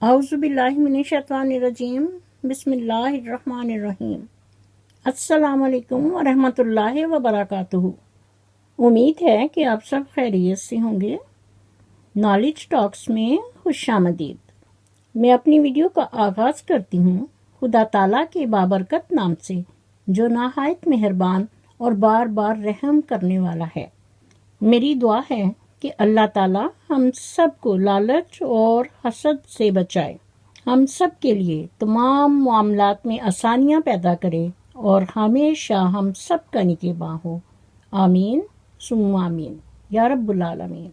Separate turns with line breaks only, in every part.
اعوذ باللہ من الشیطان الرجیم بسم اللہ الرحمن الرحیم السلام علیکم ورحمۃ اللہ وبرکاتہ۔ امید ہے کہ آپ سب خیریت سے ہوں گے۔ نالج ٹاکس میں خوش آمدید۔ میں اپنی ویڈیو کا آغاز کرتی ہوں خدا تعالیٰ کے بابرکت نام سے جو نہایت مہربان اور بار بار رحم کرنے والا ہے۔ میری دعا ہے کہ اللہ تعالیٰ ہم سب کو لالچ اور حسد سے بچائے، ہم سب کے لیے تمام معاملات میں آسانیاں پیدا کرے اور ہمیشہ ہم سب کا نگہباں ہو۔ آمین ثم آمین یا رب العالمین۔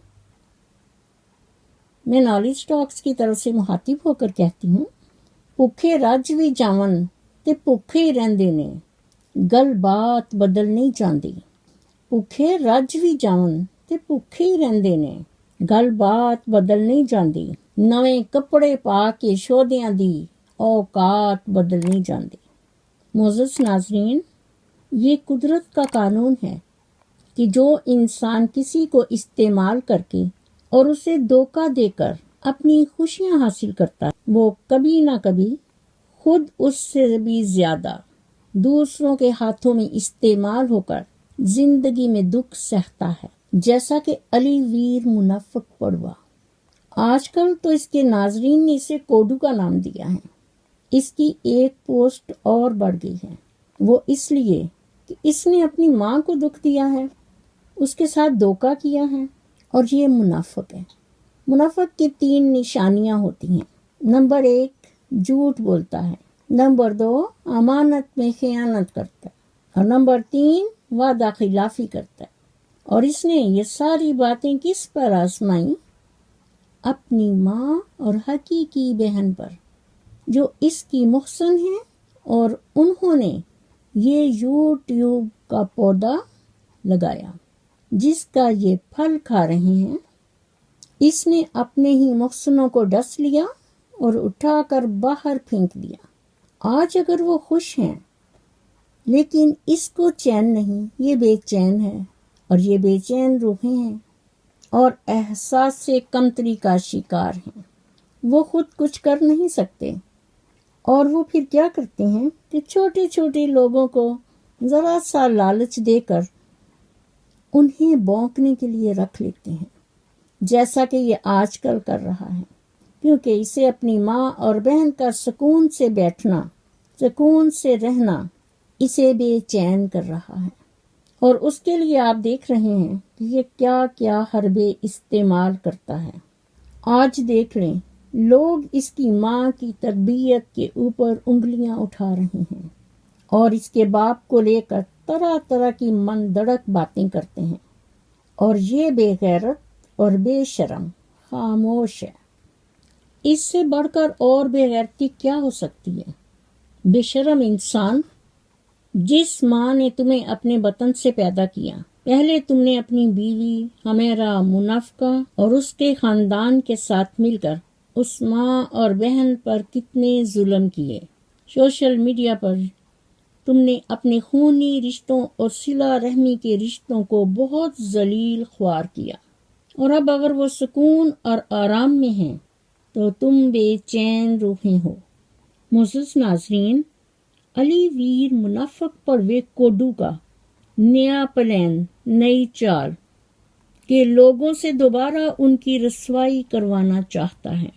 میں نالج ٹاکس کی طرف سے مخاطب ہو کر کہتی ہوں، بھوکے رج بھی جاون تے بھوکے ہی رہندے نے، گل بات بدل نہیں جاندی۔ بھوکے رج بھی جاون تے بھوکے ہی رہندے نے، گل بات بدل نہیں جاندی۔ نویں کپڑے پا کے شودیاں دی اوقات بدل نہیں جاندی۔ معزز ناظرین، یہ قدرت کا قانون ہے کہ جو انسان کسی کو استعمال کر کے اور اسے دھوکہ دے کر اپنی خوشیاں حاصل کرتا ہے، وہ کبھی نہ کبھی خود اس سے بھی زیادہ دوسروں کے ہاتھوں میں استعمال ہو کر زندگی میں دکھ سہتا ہے، جیسا کہ علی ویر منافق پڑوا۔ آج کل تو اس کے ناظرین نے اسے کوڈو کا نام دیا ہے۔ اس کی ایک پوسٹ اور بڑھ گئی ہے، وہ اس لیے کہ اس نے اپنی ماں کو دکھ دیا ہے، اس کے ساتھ دھوکہ کیا ہے، اور یہ منافق ہے۔ منافق کی 3 نشانیاں ہوتی ہیں۔ نمبر 1، جھوٹ بولتا ہے۔ نمبر 2، امانت میں خیانت کرتا ہے۔ اور نمبر 3، وعدہ خلافی کرتا ہے۔ اور اس نے یہ ساری باتیں کس پر آزمائیں؟ اپنی ماں اور حقیقی بہن پر، جو اس کی محسن ہے، اور انہوں نے یہ یوٹیوب کا پودا لگایا جس کا یہ پھل کھا رہے ہیں۔ اس نے اپنے ہی محسنوں کو ڈس لیا اور اٹھا کر باہر پھینک دیا۔ آج اگر وہ خوش ہیں لیکن اس کو چین نہیں، یہ بے چین ہے، اور یہ بے چین روحیں ہیں اور احساس سے کمتری کا شکار ہیں۔ وہ خود کچھ کر نہیں سکتے، اور وہ پھر کیا کرتے ہیں کہ چھوٹے چھوٹے لوگوں کو ذرا سا لالچ دے کر انہیں بونکنے کے لیے رکھ لیتے ہیں، جیسا کہ یہ آج کل کر رہا ہے، کیونکہ اسے اپنی ماں اور بہن کا سکون سے بیٹھنا، سکون سے رہنا اسے بے چین کر رہا ہے۔ اور اس کے لیے آپ دیکھ رہے ہیں کہ یہ کیا کیا حربے استعمال کرتا ہے۔ آج دیکھ لیں، لوگ اس کی ماں کی تربیت کے اوپر انگلیاں اٹھا رہے ہیں اور اس کے باپ کو لے کر طرح طرح کی من دڑک باتیں کرتے ہیں، اور یہ بے غیرت اور بے شرم خاموش ہے۔ اس سے بڑھ کر اور بے غیرتی کیا ہو سکتی ہے؟ بے شرم انسان، جس ماں نے تمہیں اپنے بطن سے پیدا کیا، پہلے تم نے اپنی بیوی حمیرہ منافقہ اور اس کے خاندان کے ساتھ مل کر اس ماں اور بہن پر کتنے ظلم کیے۔ سوشل میڈیا پر تم نے اپنے خونی رشتوں اور صلہ رحمی کے رشتوں کو بہت ذلیل خوار کیا، اور اب اگر وہ سکون اور آرام میں ہیں تو تم بے چین روحیں ہو۔ معزز ناظرین، علی ویر منافق پڑوے کوڈو کا نیا پلان، نئی چال کہ لوگوں سے دوبارہ ان کی رسوائی کروانا چاہتا ہے،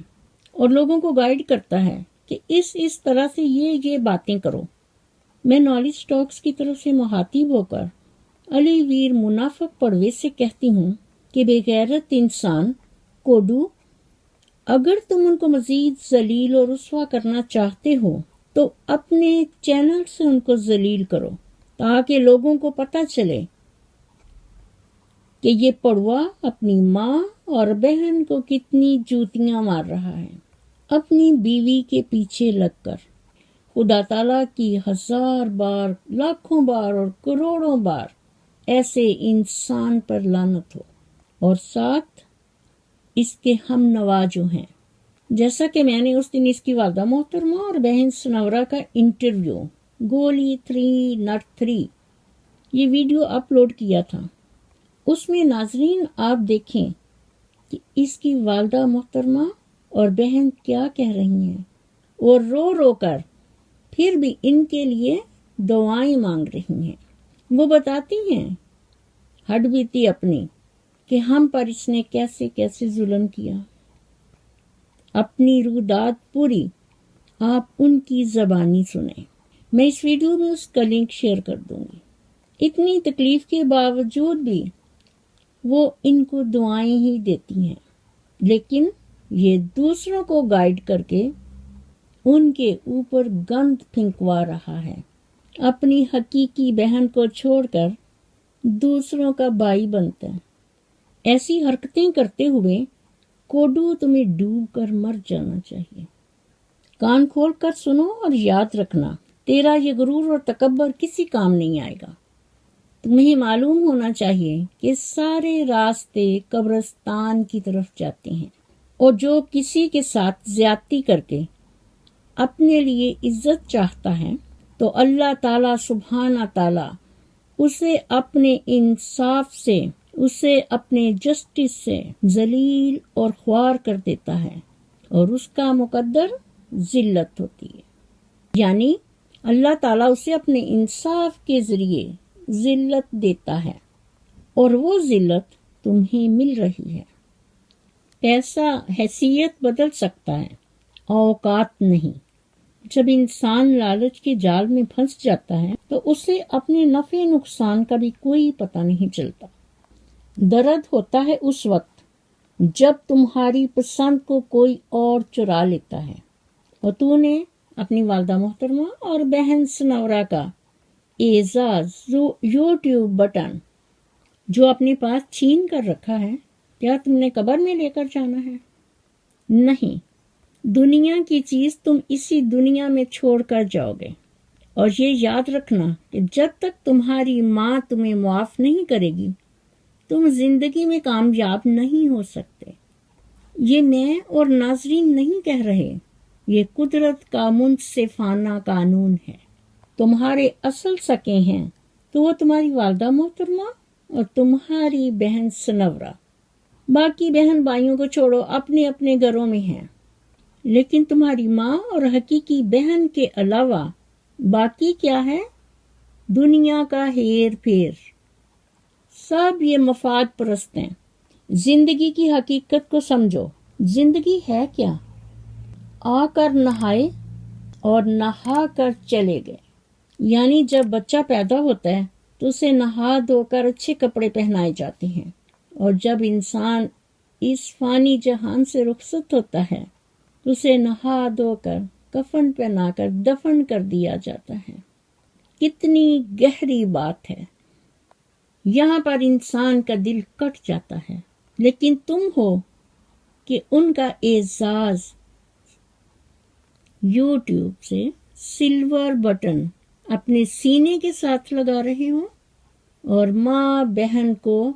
اور لوگوں کو گائیڈ کرتا ہے کہ اس طرح سے یہ باتیں کرو۔ میں نالج ٹاکس کی طرف سے مخاطب ہو کر علی ویر منافق پڑوے سے کہتی ہوں کہ بے غیرت انسان کوڈو، اگر تم ان کو مزید ذلیل اور رسوا کرنا چاہتے ہو تو اپنے چینل سے ان کو ذلیل کرو، تاکہ لوگوں کو پتہ چلے کہ یہ پڑوا اپنی ماں اور بہن کو کتنی جوتیاں مار رہا ہے، اپنی بیوی کے پیچھے لگ کر۔ خدا تعالیٰ کی 1000 بار، لاکھوں بار اور کروڑوں بار ایسے انسان پر لعنت ہو، اور ساتھ اس کے ہم نوا جو ہیں، جیسا کہ میں نے اس دن اس کی والدہ محترمہ اور بہن سنورا کا انٹرویو گولی 3 نٹ 3 یہ ویڈیو اپلوڈ کیا تھا، اس میں ناظرین آپ دیکھیں کہ اس کی والدہ محترمہ اور بہن کیا کہہ رہی ہیں، اور رو رو کر پھر بھی ان کے لیے دعائیں مانگ رہی ہیں۔ وہ بتاتی ہیں ہڈ بیتی اپنی کہ ہم پر اس نے کیسے کیسے ظلم کیا۔ اپنی روداد پوری آپ ان کی زبانی سنیں۔ میں اس ویڈیو میں اس کا لنک شیئر کر دوں گی۔ اتنی تکلیف کے باوجود بھی وہ ان کو دعائیں ہی دیتی ہیں، لیکن یہ دوسروں کو گائیڈ کر کے ان کے اوپر گند پھینکوا رہا ہے۔ اپنی حقیقی بہن کو چھوڑ کر دوسروں کا بھائی بنتا ہے۔ ایسی حرکتیں کرتے ہوئے کوڈو تمہیں ڈوب کر مر جانا چاہیے۔ کان کھول کر سنو اور یاد رکھنا، تیرا یہ غرور اور تکبر کسی کام نہیں آئے گا۔ تمہیں معلوم ہونا چاہیے کہ سارے راستے قبرستان کی طرف جاتے ہیں، اور جو کسی کے ساتھ زیادتی کر کے اپنے لیے عزت چاہتا ہے تو اللہ تعالیٰ سبحانہ تعالیٰ اسے اپنے انصاف سے، اسے اپنے جسٹس سے ذلیل اور خوار کر دیتا ہے، اور اس کا مقدر ذلت ہوتی ہے۔ یعنی اللہ تعالیٰ اسے اپنے انصاف کے ذریعے ذلت دیتا ہے، اور وہ ذلت تمہیں مل رہی ہے۔ پیسہ حیثیت بدل سکتا ہے، اوقات نہیں۔ جب انسان لالچ کے جال میں پھنس جاتا ہے تو اسے اپنے نفع نقصان کا بھی کوئی پتہ نہیں چلتا۔ درد ہوتا ہے اس وقت جب تمہاری پسند کو کوئی اور چرا لیتا ہے، اور تو نے اپنی والدہ محترمہ اور بہن سنورا کا اعزاز یوٹیوب بٹن جو اپنے پاس چھین کر رکھا ہے، کیا تم نے قبر میں لے کر جانا ہے؟ نہیں، دنیا کی چیز تم اسی دنیا میں چھوڑ کر جاؤ گے، اور یہ یاد رکھنا کہ جب تک تمہاری ماں تمہیں معاف نہیں کرے گی تم زندگی میں کامیاب نہیں ہو سکتے۔ یہ میں اور ناظرین نہیں کہہ رہے، یہ قدرت کا منصفانہ قانون ہے۔ تمہارے اصل سکے ہیں تو وہ تمہاری والدہ محترمہ اور تمہاری بہن سنورا۔ باقی بہن بھائیوں کو چھوڑو، اپنے اپنے گھروں میں ہیں، لیکن تمہاری ماں اور حقیقی بہن کے علاوہ باقی کیا ہے؟ دنیا کا ہیر پھیر۔ سب یہ مفاد پرست ہیں۔ زندگی کی حقیقت کو سمجھو۔ زندگی ہے کیا؟ آ کر نہائے اور نہا کر چلے گئے۔ یعنی جب بچہ پیدا ہوتا ہے تو اسے نہا دھو کر اچھے کپڑے پہنائے جاتے ہیں، اور جب انسان اس فانی جہان سے رخصت ہوتا ہے تو اسے نہا دھو کر کفن پہنا کر دفن کر دیا جاتا ہے۔ کتنی گہری بات ہے۔ یہاں پر انسان کا دل کٹ جاتا ہے، لیکن تم ہو کہ ان کا اعزاز یوٹیوب سے سلور بٹن اپنے سینے کے ساتھ لگا رہے ہو، اور ماں بہن کو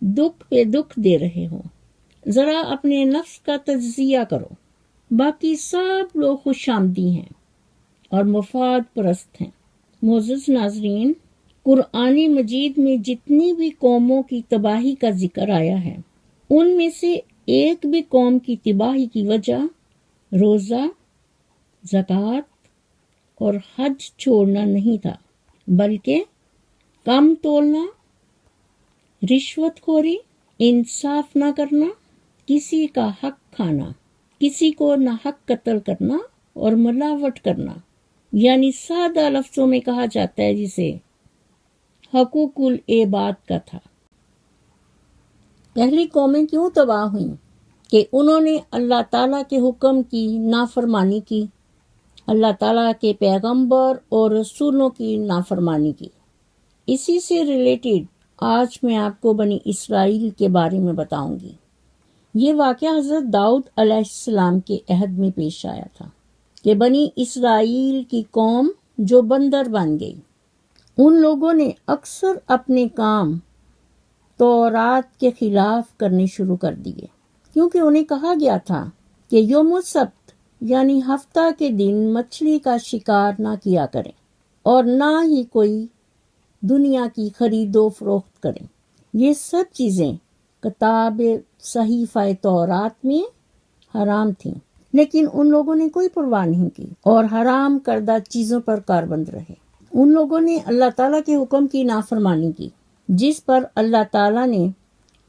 دکھ پہ دکھ دے رہے ہو۔ ذرا اپنے نفس کا تجزیہ کرو۔ باقی سب لوگ خوش آمدی ہیں اور مفاد پرست ہیں۔ معزز ناظرین، قرآن مجید میں جتنی بھی قوموں کی تباہی کا ذکر آیا ہے، ان میں سے ایک بھی قوم کی تباہی کی وجہ روزہ، زکوٰۃ اور حج چھوڑنا نہیں تھا، بلکہ کم تولنا، رشوت خوری، انصاف نہ کرنا، کسی کا حق کھانا، کسی کو ناحق قتل کرنا اور ملاوٹ کرنا، یعنی سادہ لفظوں میں کہا جاتا ہے جسے حقوق العباد کا تھا۔ پہلی قومیں کیوں تباہ ہوئیں؟ کہ انہوں نے اللہ تعالیٰ کے حکم کی نافرمانی کی، اللہ تعالیٰ کے پیغمبر اور رسولوں کی نافرمانی کی۔ اسی سے ریلیٹڈ آج میں آپ کو بنی اسرائیل کے بارے میں بتاؤں گی۔ یہ واقعہ حضرت داؤد علیہ السلام کے عہد میں پیش آیا تھا کہ بنی اسرائیل کی قوم جو بندر بن گئی، ان لوگوں نے اکثر اپنے کام تورات کے خلاف کرنے شروع کر دیے، کیونکہ انہیں کہا گیا تھا کہ یوم السبت یعنی ہفتہ کے دن مچھلی کا شکار نہ کیا کریں، اور نہ ہی کوئی دنیا کی خرید و فروخت کریں۔ یہ سب چیزیں کتاب صحیفہ تورات میں حرام تھیں، لیکن ان لوگوں نے کوئی پرواہ نہیں کی اور حرام کردہ چیزوں پر کاربند رہے۔ ان لوگوں نے اللہ تعالیٰ کے حکم کی نافرمانی کی، جس پر اللہ تعالیٰ نے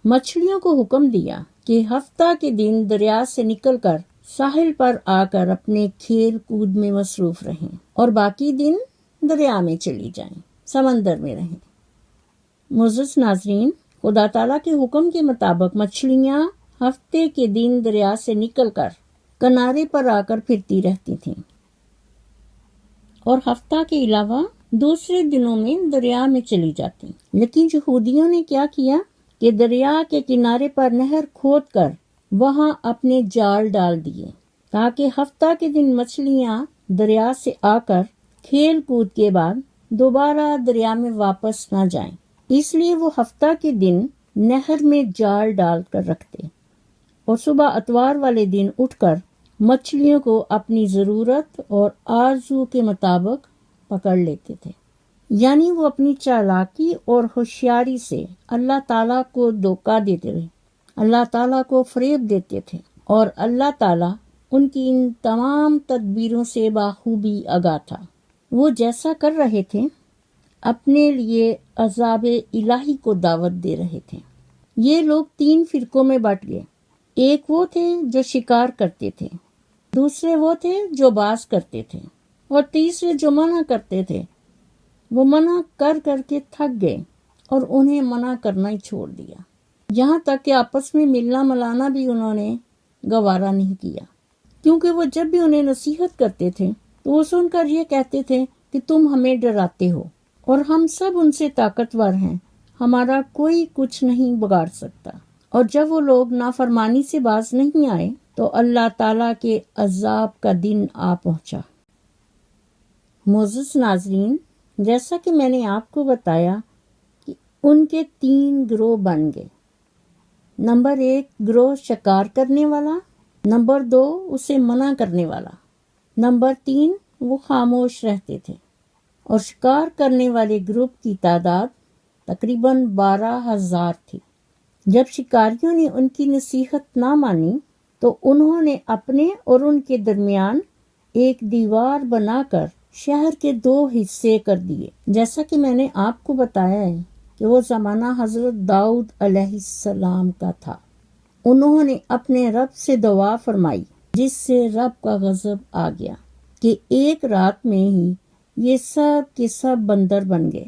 مچھلیوں کو حکم دیا کہ ہفتہ کے دن دریا سے نکل کر ساحل پر آ کر اپنے کھیل کود میں مصروف رہیں اور باقی دن دریا میں چلی جائیں، سمندر میں رہیں۔ معزز ناظرین، خدا تعالیٰ کے حکم کے مطابق مچھلیاں ہفتے کے دن دریا سے نکل کر کنارے پر آ کر پھرتی رہتی تھیں اور ہفتہ کے علاوہ دوسرے دنوں میں دریا میں چلی جاتی۔ لیکن یہودیوں نے کیا کیا کہ دریا کے کنارے پر نہر کھود کر وہاں اپنے جال ڈال دیے تاکہ ہفتہ کے دن مچھلیاں دریا سے آ کر کھیل کود کے بعد دوبارہ دریا میں واپس نہ جائیں۔ اس لیے وہ ہفتہ کے دن نہر میں جال ڈال کر رکھتے اور صبح اتوار والے دن اٹھ کر مچھلیوں کو اپنی ضرورت اور آرزو کے مطابق پکڑ لیتے تھے۔ یعنی وہ اپنی چالاکی اور ہوشیاری سے اللہ تعالیٰ کو دھوکہ دیتے تھے، اللہ تعالیٰ کو فریب دیتے تھے، اور اللہ تعالیٰ ان کی ان تمام تدبیروں سے بخوبی آگاہ تھا۔ وہ جیسا کر رہے تھے اپنے لیے عذاب الہی کو دعوت دے رہے تھے۔ یہ لوگ 3 فرقوں میں بٹ گئے۔ ایک وہ تھے جو شکار کرتے تھے، دوسرے وہ تھے جو باز کرتے تھے، اور تیسرے جو منع کرتے تھے۔ وہ منع کر کر کے تھک گئے اور انہیں منع کرنا ہی چھوڑ دیا، یہاں تک کہ آپس میں ملنا ملانا بھی انہوں نے گوارا نہیں کیا، کیونکہ وہ جب بھی انہیں نصیحت کرتے تھے تو وہ سن کر یہ کہتے تھے کہ تم ہمیں ڈراتے ہو اور ہم سب ان سے طاقتور ہیں، ہمارا کوئی کچھ نہیں بگاڑ سکتا۔ اور جب وہ لوگ نافرمانی سے باز نہیں آئے تو اللہ تعالیٰ کے عذاب کا دن آ پہنچا۔ معزز ناظرین، جیسا کہ میں نے آپ کو بتایا کہ ان کے 3 گروہ بن گئے۔ نمبر 1 گروہ شکار کرنے والا، نمبر 2 اسے منع کرنے والا، نمبر 3 وہ خاموش رہتے تھے۔ اور شکار کرنے والے گروپ کی تعداد تقریباً 12,000 تھی۔ جب شکاریوں نے ان کی نصیحت نہ مانی تو انہوں نے اپنے اور ان کے درمیان ایک دیوار بنا کر شہر کے 2 حصے کر دیے، جیسا کہ میں نے آپ کو بتایا ہے کہ وہ زمانہ حضرت داؤد علیہ السلام کا تھا۔ انہوں نے اپنے رب سے دعا فرمائی، جس سے رب کا غضب آ گیا کہ ایک رات میں ہی یہ سب کے سب بندر بن گئے۔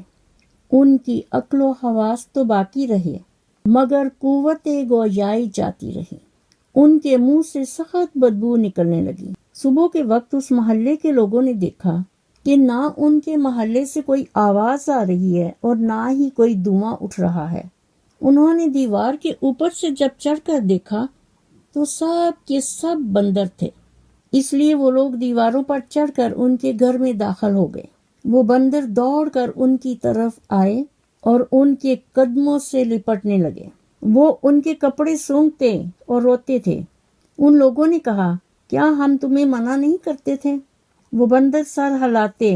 ان کی عقل و حواس تو باقی رہے مگر قوت گویائی جاتی رہی۔ ان کے منہ سے سخت بدبو نکلنے لگی۔ صبح کے وقت اس محلے کے لوگوں نے دیکھا کہ نہ ان کے محلے سے کوئی آواز آ رہی ہے اور نہ ہی کوئی دھواں اٹھ رہا ہے۔ انہوں نے دیوار کے اوپر سے جب چڑھ کر دیکھا تو سب کے سب بندر تھے، اس لیے وہ لوگ دیواروں پر چڑھ کر ان کے گھر میں داخل ہو گئے۔ وہ بندر دوڑ کر ان کی طرف آئے اور ان کے قدموں سے لپٹنے لگے۔ وہ ان کے کپڑے سونگھتے اور روتے تھے۔ ان لوگوں نے کہا، کیا ہم تمہیں منع نہیں کرتے تھے؟ وہ بندر سر ہلاتے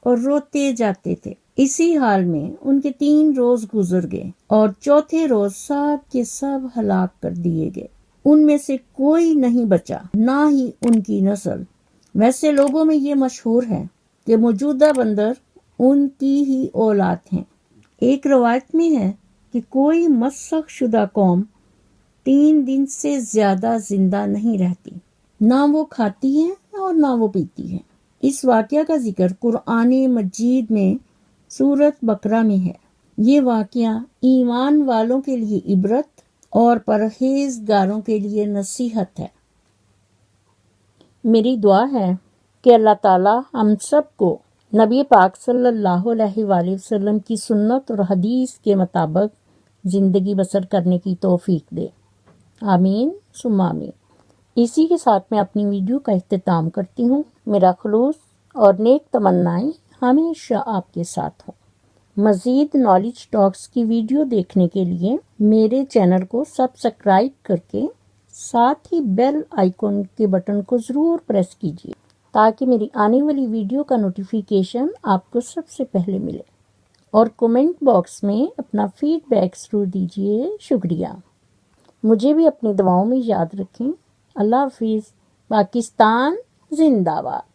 اور روتے جاتے تھے۔ اسی حال میں ان کے 3 روز گزر گئے اور چوتھے روز سب کے سب ہلاک کر دیے گئے۔ ان میں سے کوئی نہیں بچا، نہ ہی ان کی نسل۔ ویسے لوگوں میں یہ مشہور ہے کہ موجودہ بندر ان کی ہی اولاد ہیں۔ ایک روایت میں ہے کہ کوئی مسخ شدہ قوم 3 دن سے زیادہ زندہ نہیں رہتی، نہ وہ کھاتی ہے اور نہ وہ پیتی ہے۔ اس واقعہ کا ذکر قرآن مجید میں سورۃ بقرہ میں ہے۔ یہ واقعہ ایمان والوں کے لیے عبرت اور پرہیزگاروں کے لیے نصیحت ہے۔ میری دعا ہے کہ اللہ تعالیٰ ہم سب کو نبی پاک صلی اللہ علیہ وآلہ وسلم کی سنت اور حدیث کے مطابق زندگی بسر کرنے کی توفیق دے، آمین ثم آمین۔ اسی کے ساتھ میں اپنی ویڈیو کا اختتام کرتی ہوں۔ میرا خلوص اور نیک تمنائیں ہمیشہ آپ کے ساتھ ہوں۔ مزید نالج ٹاکس کی ویڈیو دیکھنے کے لیے میرے چینل کو سبسکرائب کر کے ساتھ ہی بیل آئیکن کے بٹن کو ضرور پریس کیجیے تاکہ میری آنے والی ویڈیو کا نوٹیفیکیشن آپ کو سب سے پہلے ملے، اور کومنٹ باکس میں اپنا فیڈ بیک ضرور دیجیے۔ شکریہ۔ مجھے بھی اپنی دعاؤں میں یاد رکھیں۔ اللہ حافظ۔ پاکستان زندہ باد۔